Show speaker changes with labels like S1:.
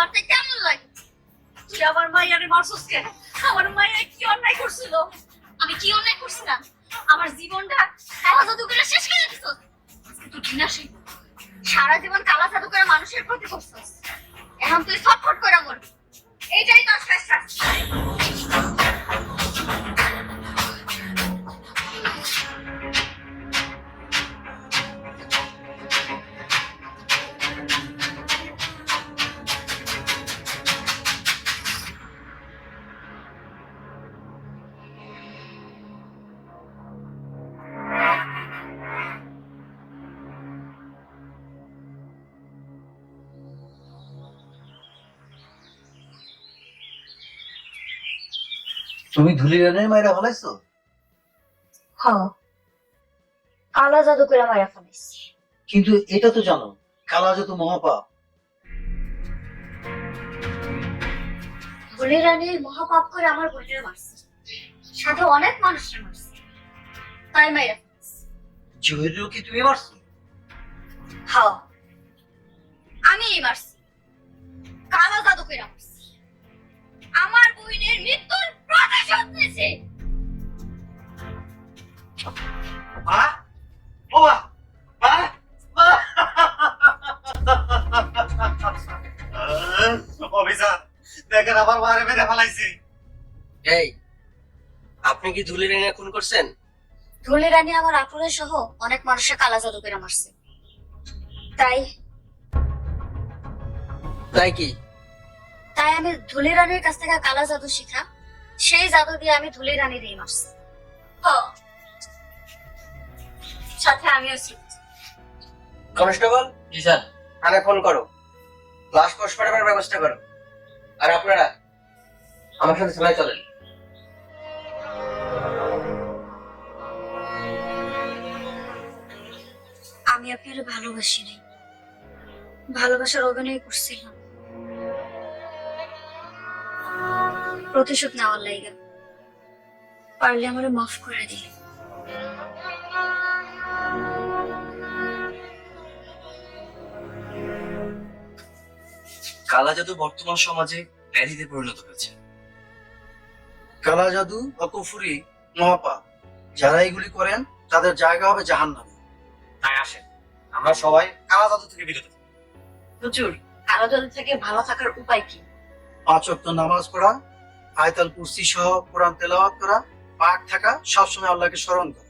S1: মারতে কেমন লাগে? তুই আমার মাইয়ারে মারছস কেন? আমার মাইয়া কি অন্যায় করছিল? আমি কি অন্যায় করছিলাম? আমার জীবনটা কালা জাদু করে শেষ করে দিছস। তুই ঘৃণা শিখবি, সারা জীবন কালা জাদু করে মানুষের ক্ষতি করছস, এখন তুই ছটফট করে মরবি। এইটাই তোর শেষ শাস্তি।
S2: তুমি ধুলি রানের মায়েরা ফেলাইছো?
S1: হ্যাঁ, কালা জাদু করে মারা ফেলাইছি।
S2: কিন্তু এটা তো জানো কালা জাদু মহাপাপ।
S1: ভুলি রানী মহাপাপ করে আমার বোনের মারছে, সাথে অনেক মানুষের মারছে, তাই মাইরা ফেলাইছি।
S2: জহিরও কি তুমি মারছো?
S1: হ্যাঁ, আমি মারছি, কালা জাদু করে মারছি। আমার বোনের মৃত্যুর প্রতিশোধ নিয়েছি।
S2: মা ও মা মা মা অভিযান দেখেন আমার মারে মেরে ফেলাইছি।
S3: এই, আপনি কি ধুলি রানী খুন করছেন?
S1: ধুলি রানী আমার আপুরে সহ অনেক মানুষের কালা জাদু করে মারছে, তাই
S3: তাই কি?
S1: তাই আমি ধুলি রানীর কাছ থেকে কালা জাদু শিখা, সেই জাদু দিয়ে আমি ধুলি রানীর মারছি। হ্যাঁ, সাথে আমিও শিখছি।
S3: কনস্টেবল, জি স্যার, থানায় ফোন করো, লাশ পোস্টমর্টমের ব্যবস্থা করো। আর আপনারা আমার সাথে থানায় চলেন।
S1: আমি আপনার ভালোবাসি নাই, ভালোবাসার অভিনয় করছিলাম প্রতিশোধ নেওয়ার লাইগা। পারলে আমারে মাফ করে দিই।
S4: কালা জাদু বর্তমান সমাজে ব্যাধিতে পরিণত হয়েছে।
S2: কালা জাদু বা কুফরি মহাপাপ, যারা এগুলি করেন তাদের জায়গা হবে জাহান্নামে।
S4: তাই আসেন আমরা সবাই কালা জাদু থেকে বিরত থাকি।
S5: হুজুর, কালো জাদু থেকে ভালো থাকার উপায় কি?
S2: 5 ওয়াক্ত নামাজ পড়া, আয়াতুল কুরসি সহ কোরআন তেলাওয়াত করা, পাক থাকা, সবসময় আল্লাহকে স্মরণ করা।